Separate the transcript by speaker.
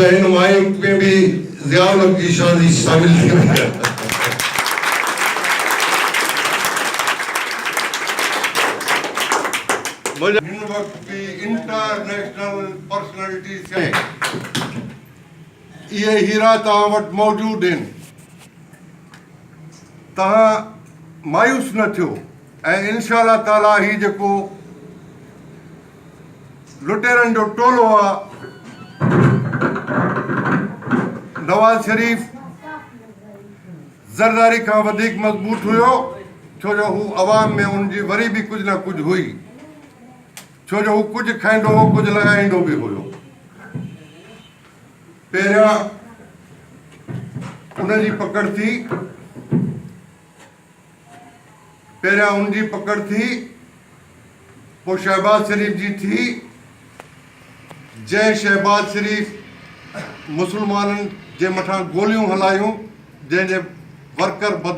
Speaker 1: तो इन माइक में भी ज़ियाउल की शादी शामिल थी वई। हिन वक्त भी इंटरनेशनल पर्सनैलिटी से ये हीरा तव्हां वटि मौजूद आहिनि। तव्हां मायूस न थियो ऐं इंशाअल्लाह ताला ही जेको लुटेरनि जो टोलो आहे, नवाज़ शरीफ ज़रदारी खां वधीक मज़बूत हुयो, छो जो हू अवाम में उनजी वरी भी कुझु न कुझु हुई, छो जो हू कुझु खाईंदो हो, कुझु लॻाईंदो बि हुयो। पहिरियां उनजी पकड़ थी, पोइ शहबाज शरीफ जी थी। जंहिं शहबाज शरीफ मुसलमाननि जे मथां गोलियूं हलायूं, जंहिंजे वर्कर बदमाश